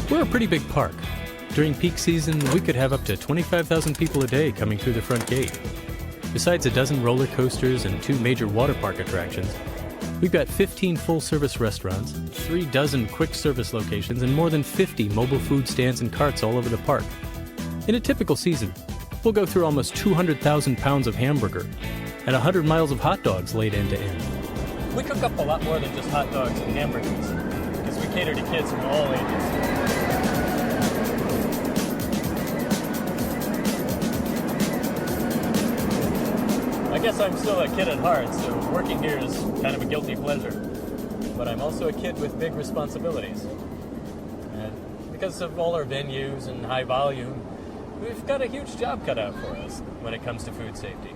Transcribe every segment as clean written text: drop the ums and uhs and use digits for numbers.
We're a pretty big park. During peak season, we could have up to 25,000 people a day coming through the front gate. Besides a dozen roller coasters and 2 major water park attractions, we've got 15 full-service restaurants, 3 dozen quick-service locations, and more than 50 mobile food stands and carts all over the park. In a typical season, we'll go through almost 200,000 pounds of hamburger and 100 miles of hot dogs laid end to end. We cook up a lot more than just hot dogs and hamburgers, because we cater to kids from all ages. I guess I'm still a kid at heart, so working here is kind of a guilty pleasure. But I'm also a kid with big responsibilities. And because of all our venues and high volume, we've got a huge job cut out for us when it comes to food safety.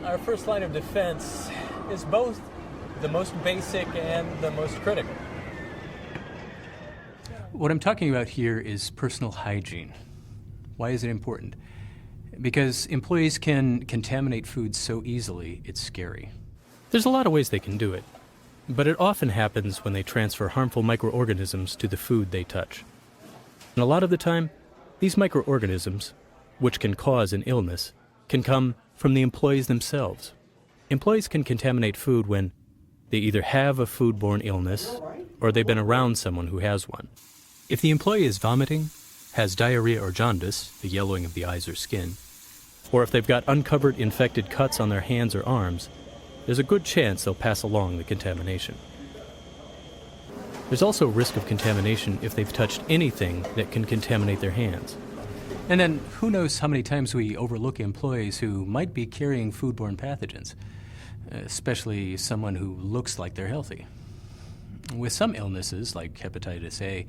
Our first line of defense is both the most basic and the most critical. What I'm talking about here is personal hygiene. Why is it important? Because employees can contaminate food so easily, it's scary. There's a lot of ways they can do it, but it often happens when they transfer harmful microorganisms to the food they touch. And a lot of the time, these microorganisms, which can cause an illness, can come from the employees themselves. Employees can contaminate food when they either have a foodborne illness or they've been around someone who has one. If the employee is vomiting, has diarrhea or jaundice, the yellowing of the eyes or skin, or if they've got uncovered infected cuts on their hands or arms, there's a good chance they'll pass along the contamination. There's also a risk of contamination if they've touched anything that can contaminate their hands. And then who knows how many times we overlook employees who might be carrying foodborne pathogens, especially someone who looks like they're healthy. With some illnesses, like hepatitis A,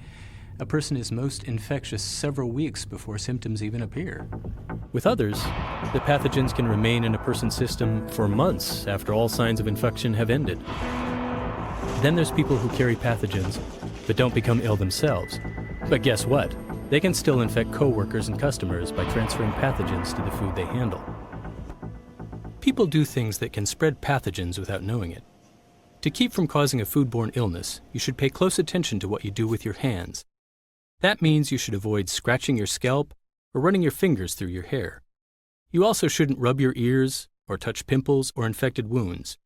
a person is most infectious several weeks before symptoms even appear. With others, the pathogens can remain in a person's system for months after all signs of infection have ended. Then there's people who carry pathogens but don't become ill themselves. But guess what? They can still infect coworkers and customers by transferring pathogens to the food they handle. People do things that can spread pathogens without knowing it. To keep from causing a foodborne illness, you should pay close attention to what you do with your hands. That means you should avoid scratching your scalp or running your fingers through your hair. You also shouldn't rub your ears or touch pimples or infected wounds.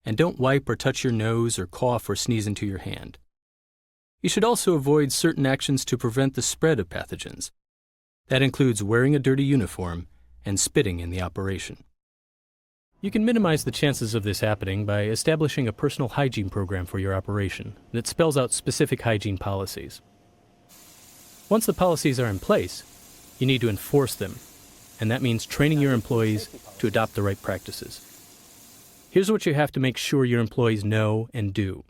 And don't wipe or touch your nose or cough or sneeze into your hand. You should also avoid certain actions to prevent the spread of pathogens. That includes wearing a dirty uniform and spitting in the operation. You can minimize the chances of this happening by establishing a personal hygiene program for your operation that spells out specific hygiene policies. Once the policies are in place, you need to enforce them, and that means training your employees to adopt the right practices. Here's what you have to make sure your employees know and do.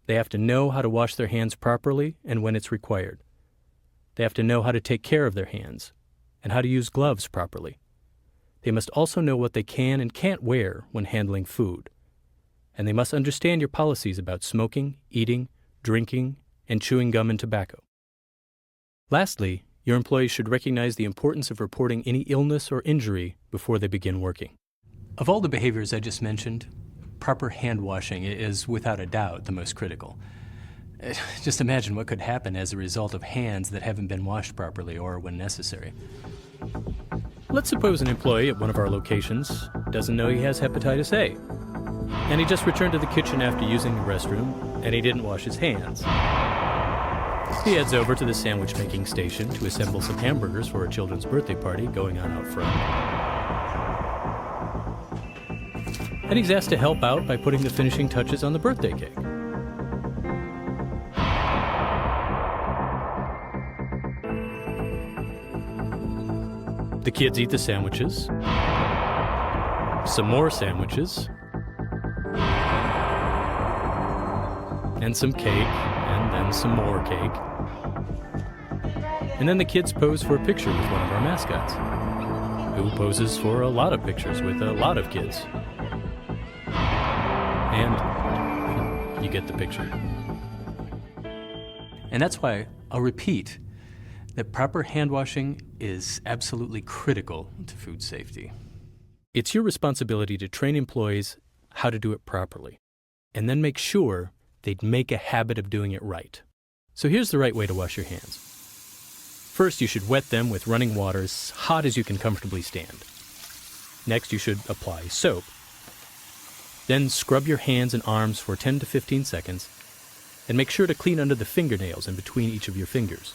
They have to know how to wash their hands properly and when it's required. They have to know how to take care of their hands and how to use gloves properly. They must also know what they can and can't wear when handling food. And they must understand your policies about smoking, eating, drinking, and chewing gum and tobacco. Lastly, your employees should recognize the importance of reporting any illness or injury before they begin working. Of all the behaviors I just mentioned, proper hand washing is without a doubt the most critical. Just imagine what could happen as a result of hands that haven't been washed properly or when necessary. Let's suppose an employee at one of our locations doesn't know he has hepatitis A, and he just returned to the kitchen after using the restroom, and he didn't wash his hands. He heads over to the sandwich making station to assemble some hamburgers for a children's birthday party going on out front. And he's asked to help out by putting the finishing touches on the birthday cake. The kids eat the sandwiches, some more sandwiches, and some cake, and then some more cake. And then the kids pose for a picture with one of our mascots, who poses for a lot of pictures with a lot of kids. And you get the picture. And that's why I'll repeat that proper hand washing is absolutely critical to food safety. It's your responsibility to train employees how to do it properly, and then make sure they'd make a habit of doing it right. So here's the right way to wash your hands. First, you should wet them with running water as hot as you can comfortably stand. Next, you should apply soap. Then scrub your hands and arms for 10 to 15 seconds, and make sure to clean under the fingernails and between each of your fingers.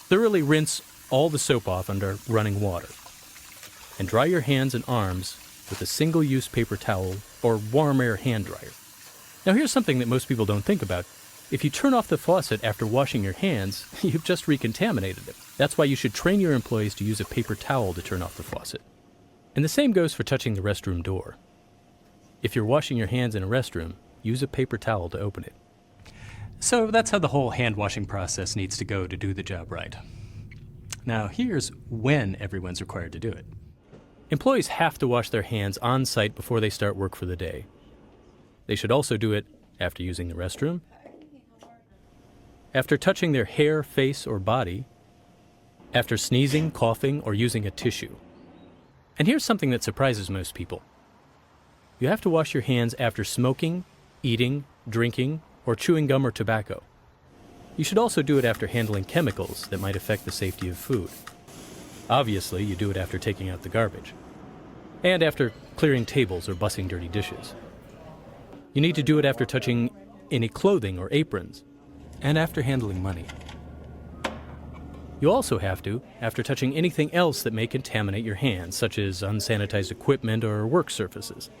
Thoroughly rinse all the soap off under running water, and dry your hands and arms with a single-use paper towel or warm air hand dryer. Now here's something that most people don't think about. If you turn off the faucet after washing your hands, you've just recontaminated them. That's why you should train your employees to use a paper towel to turn off the faucet. And the same goes for touching the restroom door. If you're washing your hands in a restroom, use a paper towel to open it. So that's how the whole hand washing process needs to go to do the job right. Now here's when everyone's required to do it. Employees have to wash their hands on site before they start work for the day. They should also do it after using the restroom, after touching their hair, face, or body, after sneezing, coughing, or using a tissue. And here's something that surprises most people. You have to wash your hands after smoking, eating, drinking, or chewing gum or tobacco. You should also do it after handling chemicals that might affect the safety of food. Obviously, you do it after taking out the garbage, and after clearing tables or bussing dirty dishes. You need to do it after touching any clothing or aprons, and after handling money. You also have to after touching anything else that may contaminate your hands, such as unsanitized equipment or work surfaces.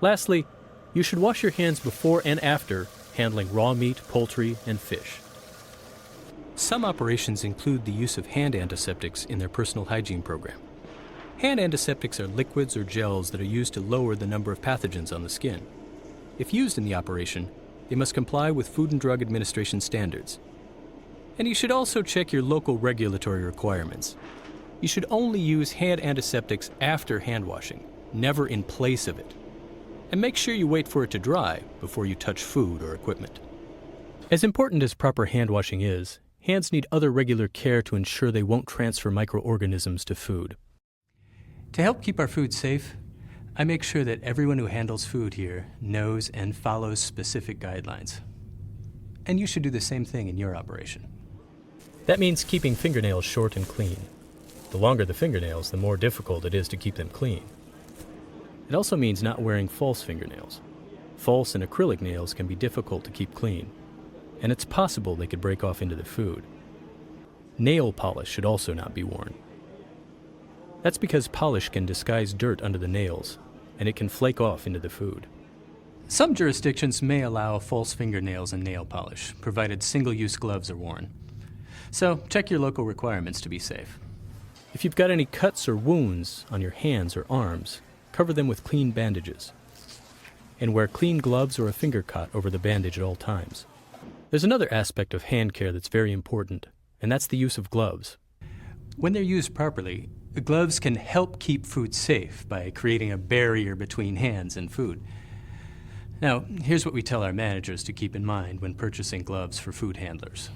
Lastly, you should wash your hands before and after handling raw meat, poultry, and fish. Some operations include the use of hand antiseptics in their personal hygiene program. Hand antiseptics are liquids or gels that are used to lower the number of pathogens on the skin. If used in the operation, they must comply with Food and Drug Administration standards. And you should also check your local regulatory requirements. You should only use hand antiseptics after hand washing, never in place of it. And make sure you wait for it to dry before you touch food or equipment. As important as proper hand washing is, hands need other regular care to ensure they won't transfer microorganisms to food. To help keep our food safe, I make sure that everyone who handles food here knows and follows specific guidelines. And you should do the same thing in your operation. That means keeping fingernails short and clean. The longer the fingernails, the more difficult it is to keep them clean. It also means not wearing false fingernails. False and acrylic nails can be difficult to keep clean, and it's possible they could break off into the food. Nail polish should also not be worn. That's because polish can disguise dirt under the nails, and it can flake off into the food. Some jurisdictions may allow false fingernails and nail polish, provided single-use gloves are worn. So check your local requirements to be safe. If you've got any cuts or wounds on your hands or arms, cover them with clean bandages. And wear clean gloves or a finger cot over the bandage at all times. There's another aspect of hand care that's very important, and that's the use of gloves. When they're used properly, the gloves can help keep food safe by creating a barrier between hands and food. Now, here's what we tell our managers to keep in mind when purchasing gloves for food handlers.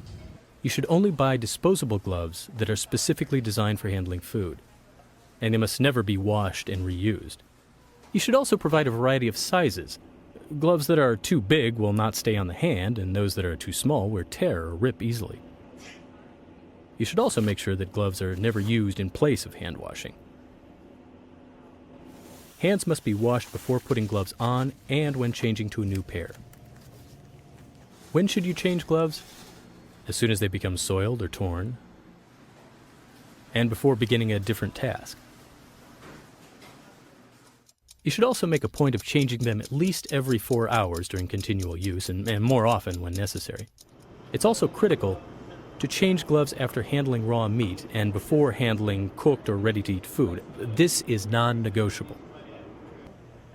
You should only buy disposable gloves that are specifically designed for handling food, and they must never be washed and reused. You should also provide a variety of sizes. Gloves that are too big will not stay on the hand, and those that are too small will tear or rip easily. You should also make sure that gloves are never used in place of hand washing. Hands must be washed before putting gloves on and when changing to a new pair. When should you change gloves? As soon as they become soiled or torn, and before beginning a different task. You should also make a point of changing them at least every 4 hours during continual use, and more often when necessary. It's also critical to change gloves after handling raw meat and before handling cooked or ready-to-eat food. This is non-negotiable.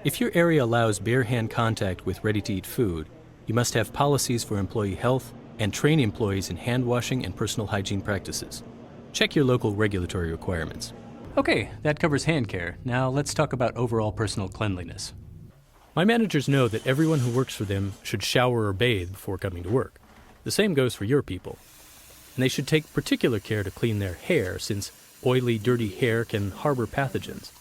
If your area allows bare hand contact with ready-to-eat food, you must have policies for employee health and train employees in hand washing and personal hygiene practices. Check your local regulatory requirements. Okay, that covers hand care. Now let's talk about overall personal cleanliness. My managers know that everyone who works for them should shower or bathe before coming to work. The same goes for your people. And they should take particular care to clean their hair, since oily, dirty hair can harbor pathogens.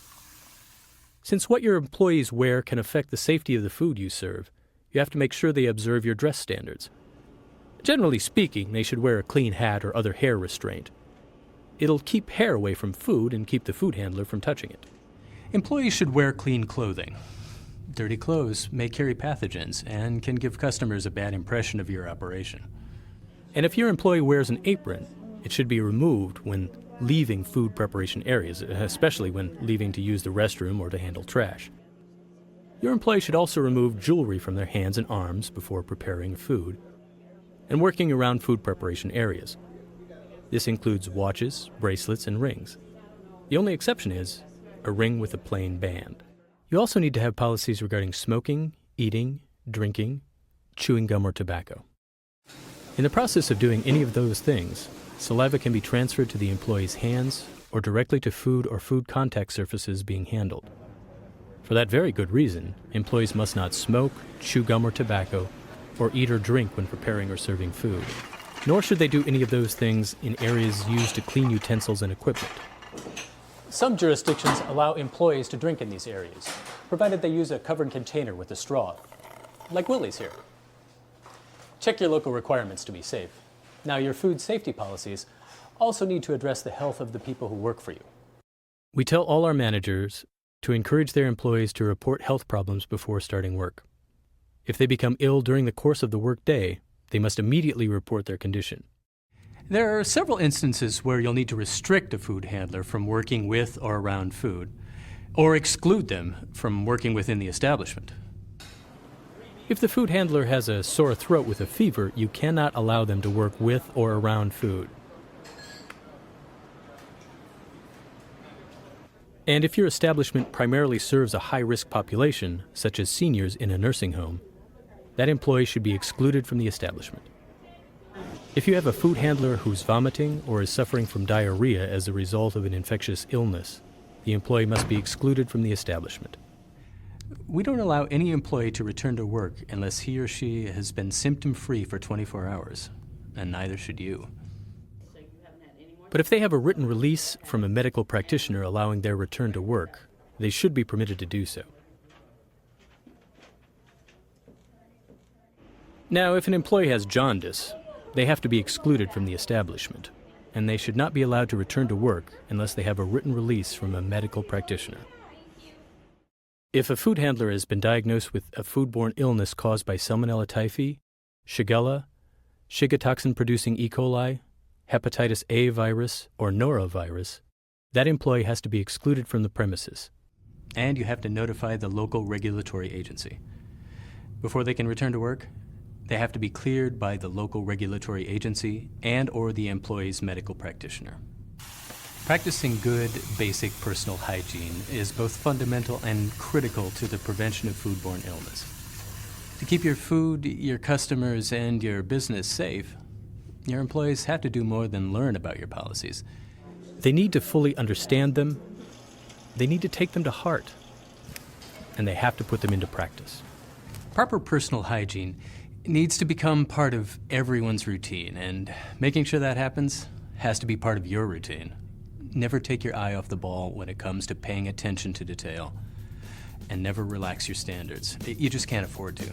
Since what your employees wear can affect the safety of the food you serve, you have to make sure they observe your dress standards. Generally speaking, they should wear a clean hat or other hair restraint. It'll keep hair away from food and keep the food handler from touching it. Employees should wear clean clothing. Dirty clothes may carry pathogens and can give customers a bad impression of your operation. And if your employee wears an apron, it should be removed when leaving food preparation areas, especially when leaving to use the restroom or to handle trash. Your employee should also remove jewelry from their hands and arms before preparing food and working around food preparation areas. This includes watches, bracelets, and rings. The only exception is a ring with a plain band. You also need to have policies regarding smoking, eating, drinking, chewing gum or tobacco. In the process of doing any of those things, saliva can be transferred to the employee's hands or directly to food or food contact surfaces being handled. For that very good reason, employees must not smoke, chew gum or tobacco, or eat or drink when preparing or serving food. Nor should they do any of those things in areas used to clean utensils and equipment. Some jurisdictions allow employees to drink in these areas, provided they use a covered container with a straw, like Willie's here. Check your local requirements to be safe. Now, your food safety policies also need to address the health of the people who work for you. We tell all our managers to encourage their employees to report health problems before starting work. If they become ill during the course of the workday, they must immediately report their condition. There are several instances where you'll need to restrict a food handler from working with or around food, or exclude them from working within the establishment. If the food handler has a sore throat with a fever, you cannot allow them to work with or around food. And if your establishment primarily serves a high-risk population, such as seniors in a nursing home, that employee should be excluded from the establishment. If you have a food handler who's vomiting or is suffering from diarrhea as a result of an infectious illness, the employee must be excluded from the establishment. We don't allow any employee to return to work unless he or she has been symptom-free for 24 hours, and neither should you. But if they have a written release from a medical practitioner allowing their return to work, they should be permitted to do so. Now, if an employee has jaundice, they have to be excluded from the establishment, and they should not be allowed to return to work unless they have a written release from a medical practitioner. If a food handler has been diagnosed with a foodborne illness caused by Salmonella typhi, Shigella, Shiga toxin-producing E. coli, hepatitis A virus, or norovirus, that employee has to be excluded from the premises. And you have to notify the local regulatory agency. Before they can return to work, they have to be cleared by the local regulatory agency and/or the employee's medical practitioner. Practicing good, basic personal hygiene is both fundamental and critical to the prevention of foodborne illness. To keep your food, your customers, and your business safe, your employees have to do more than learn about your policies. They need to fully understand them, they need to take them to heart, and they have to put them into practice. Proper personal hygiene needs to become part of everyone's routine, and making sure that happens has to be part of your routine. Never take your eye off the ball when it comes to paying attention to detail, and never relax your standards. You just can't afford to.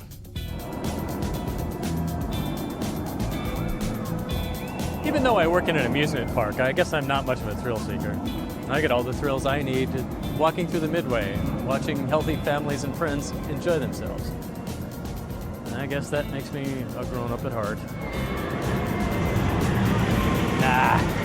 Even though I work in an amusement park, I guess I'm not much of a thrill seeker. I get all the thrills I need walking through the Midway and watching healthy families and friends enjoy themselves. And I guess that makes me a grown-up at heart. Nah.